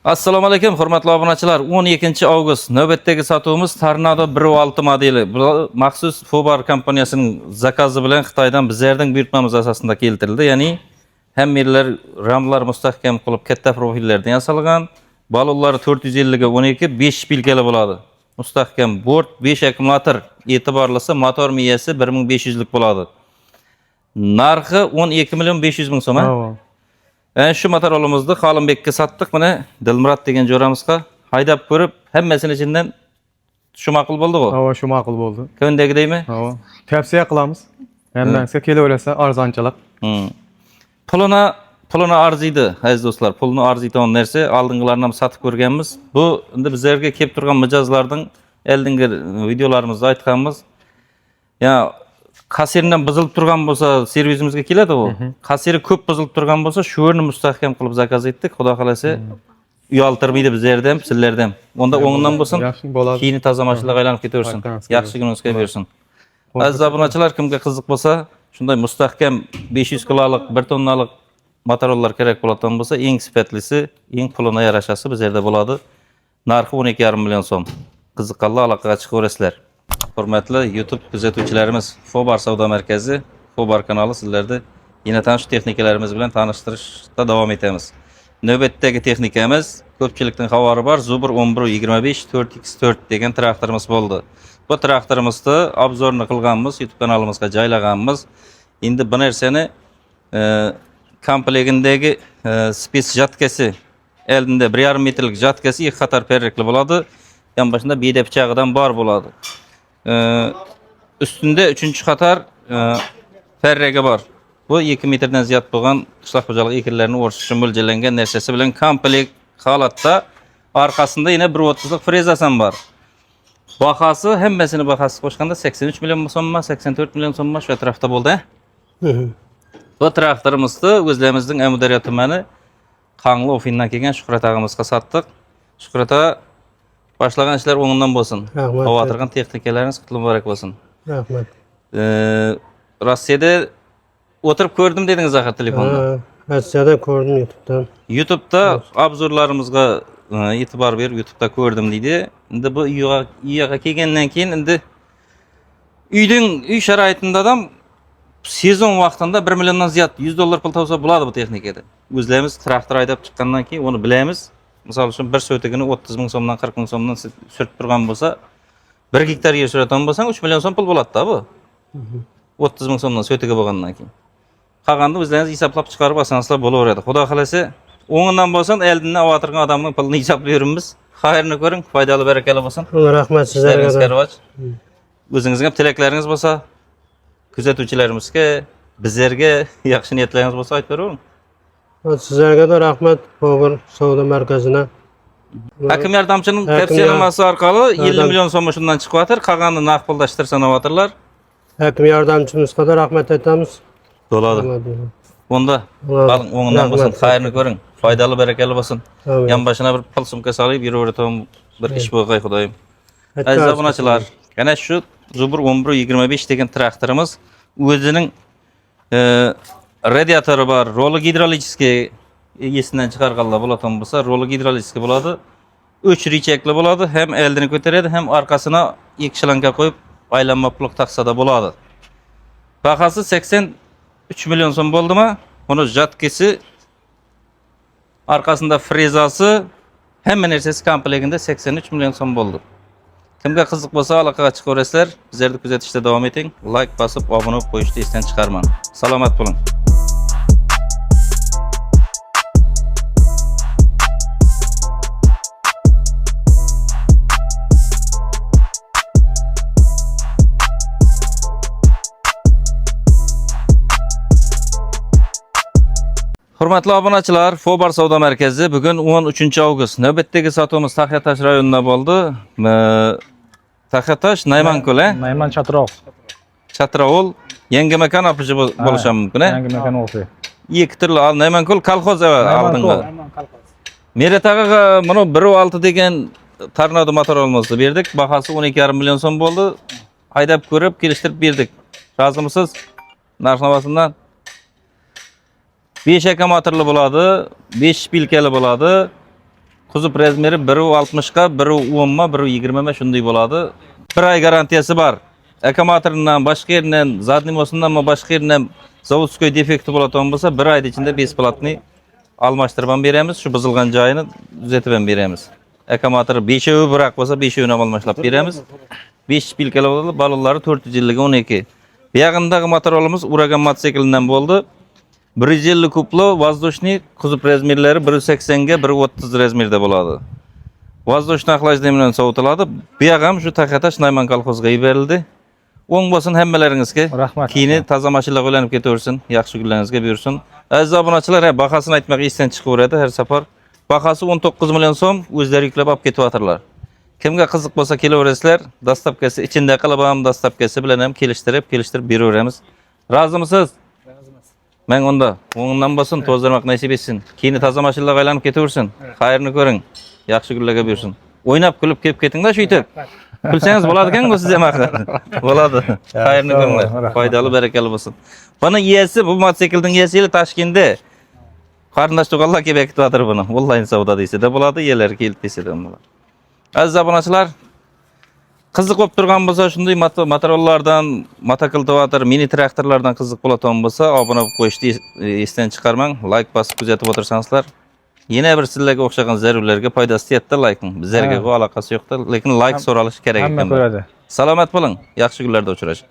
Assalomu alaykum, hurmatli obunachilar. 12 avgust navbatdagi sotuvimiz Tornado 1.6 modeli. Bu maxsus Fobar kompaniyasining zakazi bilan Xitoydan bizlarning buyurtmamiz asosida keltirildi. Ya'ni hammalar ramlar mustahkam qilib katta profillardan yasalgan. Balonlari 450 ga 12, 5 pilkali bo'ladi. Mustahkam bort, 5 akkumulyator, e'tiborlasa motor miyasi 1500 lik bo'ladi. Narxi 12.500.000 so'm. Şu motorolimizni Xolimbekka satdik. Mana Dilmurod degan jo'ramizga haydab ko'rib, hammasini ichidan shu ma'qul bo'ldi-ku. Hava shu ma'qul bo'ldi. Ko'ndagidaymi? Hava. Tavsiya qilamiz. Hammangizni kelaversa arzonchilik. Pulini arziydi, aziz do'stlar. Pulni arziydigan narsa oldingilarni ham satib ko'rganmiz. Bu endi bizlarga kelib turgan mijozlarning oldingi videolarimizda aytganmiz. Ya kasirdan buzilib turgan bo'lsa, servisimizga keladi u. Kasiri ko'p buzilib turgan bo'lsa, shu yerni mustahkam qilib zakaz etdik. Xudo xolasa uyaltirmaydi bizlarga ham, sizlarga ham. Onda o'ngdan bo'lsin. Yaxshi bo'ladi. Keyin toza mashinaga aylanib ketaversin. Yaxshi kuningizga bersin. Aziz obunachilar, kimga qiziq bo'lsa, shunday mustahkam 500 kiloluk, 1 tonnalik motorlar kerak bo'ladigan bo'lsa, eng sifatlisi, eng puluna yarashasi bizlarda bo'ladi. Narxi 12,5 million so'm. Qiziqqanlar aloqaga chiqaverasizlar. Hurmatli YouTube kuzatuvchilarimiz, Fobar savdo markazi, Fobar kanali sizlarni yana tanish texnikalarimiz bilan tanishtirishda davom etamiz. Navbatdagi texnikamiz ko'pchilikning xabari bor, Zubr 1125 4x4 degan traktorimiz bo'ldi. Bu traktorimizni obzorini qilganmiz, YouTube kanalimizga joylaganmiz. Endi bu narsani komplektindagi spes jatkasi, eldinda 1,5 metrlik jatkasi, ikki qator perrekli bo'ladi. Yan başında biyde bıçağıdan bar bo'ladi. Üstünde 3-qator ferrege var. Bu 2 metreden ziyod bo'lgan qishloq xo'jalik ekinlarini o'rish uchun mo'ljallangan narsasi bilan komplekt holatda, orqasida yana 1.30 lik frezasi bor. Bahası hammasini bahasi qo'shganda 83 million so'm, 84 million so'm shu atrofda bo'ldi. Bu traktorimizni o'zlarimizning Amudaryo tumani Qanli ofindan kelgan Shuhrat og'amizga satdik. Shuhrat ağa, başlagan işler o'ngdan bo'lsin. Ovatırgan texnikalarınız qutlug' muborak bo'lsin. Rahmat. Rossiyada o'tirib ko'rdim dedingiz axir telefonda. Rossiyada ko'rdim YouTube'dan. YouTube'da obzorlarimizga e'tibor berib YouTube'da ko'rdim deydi. Endi bu uyga kelgandan keyin endi uy sharoitida ham sezon vaqtida 1 milliondan ziyod $100 pul topsa bo'ladi bu texnikada. O'zlarimiz traktor haydab chiqqandan keyin onu bilamiz. Misal üçün bir söğütügünü 30 ming so'mdan 40 ming so'mdan sürüp turgan bo'lsa, 1 gektar yer süratan bo'lsang 3 million so'm pul bo'ladi da bu. 30 ming so'mdan söğütüge bo'lgandan keyin. Qolganini o'zlaringiz hisoblab chiqarib olsangizlar bo'laveradi. Xudo xolasa, o'ngdan bo'lsin, eldinden avatirgan odamning pulini hisoblab beramiz. Xayrini ko'ring, foydali barakali bo'lsin. Rahmat sizlarga. O'zingizga tilaklaringiz bo'lsa, kuzatuvchilarimizga, bizlarga yaxshi niyatlaringiz bo'lsa aytib bering. Sizlarga da rahmat Fobar savdo markazına. Hakim yardımcının tavsiyelemesi orqali 50 million so'm shundan chiqyapti. Qolganini naqd puldashtirib sanavatirlar. Hakim yardımcımızga da rahmat aytamiz. Bo'ladi. Onda baling o'ngdan bo'lsin, xayrini ko'ring, foydali barakali bo'lsin. Yan boshina bir pul sumka solib yuraverdim, bir ish bo'lg'ay xudoyim. Aziz obunachilar, yana shu Zubr 1125 degan traktorimiz o'zining radiatori var, roli gidrolichskiy egesinden chiqarganlar bo'ladigan bo'lsa, roli gidrolichskiy bo'ladi. 3 richakli bo'ladi, hem eldini ko'taradi, hem arkasına ikki shlanka qo'yib aylanma puluk taqsada bo'ladi. Bahası 83 million so'm bo'ldimi? Uni jatkasi, arkasında frezasi, hamma narsasi komplektida 83 million so'm bo'ldi. Kimga qiziq bo'lsa, aloqaga chiqaverasizlar. Bizlarni kuzatishda davom eting. Like bosib, obuna bo'lib qo'yishni esdan chiqarmang. Salomat bo'ling. Hurmatli obunachilar, Fobar savdo markazi bugun 13 avgust navbatdagi sotuvimiz Taxyatash rayonida bo'ldi. Taxyatash Naymanko'l, Nayman Chatrov. Chatraol yangi makon opishi bo'lishi mumkin, Yangi makon o'xshi. Ikki turli Naymanko'l kolxoz oldingi. Merataga mana 1.6 degan Tornado motor olmoqchi berdik. Bahasi 12,5 million so'm bo'ldi. Haydab ko'rib, kelishtirib berdik. Rozimisiz? Narx-navosidan 5 akkumulyatorli bo'ladi, 5 pilkali bo'ladi. Kuzup razmeri 1.60 ga, 1.10 ma, 1.20 ma şunday bolady. 1 ay garantiyasi bar. Akkumulatorundan başka yerinden, zadnimosundan mı başka yerinden zavodskoy defekti bolatan bolsa 1 ayda içinde besplatny almaştırban beremiz. Şu bızılgan jayını düzeltip beremiz. Akkumulator 5'övi bırak bolsa 5'övini almaşlap beremiz. 5 bilkeli bolady, balonlary 400 yıllık 12. Buyagyndaky motorolumuz Uragan motosiklinden boldu. 150 kuplu воздушный kuzup razmerleri 180 ga 130 razmerde bolady. Воздушный охлаждениемен sowutulady. Buyagam şu Takataş Nayman kolxozga berildi. Oň bolsun hemmeleringizge. Rahmat. Kini taza maşynalar ölenip ketebersin, ýakşy günlerinizge buyursun. Aziz abunaçylar, bahasyny aýtmak isden çykyp berdi her sapar. Bahasy 19 milyon soň özleri ýüklep alyp ketip atyrlar. Kimge kızık bolsa keleberesler, dastapkasy içinde kalabam dastapkasy bilen hem keliştirip berýärmiz. Razymysyz? Men onda oňundan bolsun tozdurmak nasip etsin. Kini taza maşynalar aýlanyp ketebersin. Haýryny görüň. Ýakşy günlerge buyursun. Oýnap gülüp kep ketiň-de şüýtüp. Külseňiz bolady eken siz hem bolady. Haýryny görüňler. Faýdaly berekeli bolsun. Bana ýesi bu motosikliň ýesi Taşkentde. Karındaş toğalla kebek tutatır bunu. Vallahi savda diýse de bolady, ýeler kelip diýse de bolady. Aziz abunaçylar, kızık bolup turgan bolsa şunday motorollardan, motokiltivator, mini traktorlardan kızık bolatan bolsa abone bolup goýuşdy esden çykarmaň, like basyp gözetip otursaňızlar. Yine bir sizlerge okşagan zerurlerge paydasy ýetdi like'ın. Bizlerge bu alakasy ýokdur, lekin like soralyş kerek Hamma eken. göredi. Salamat bolun, ýakşy günlerde uçuraşyk.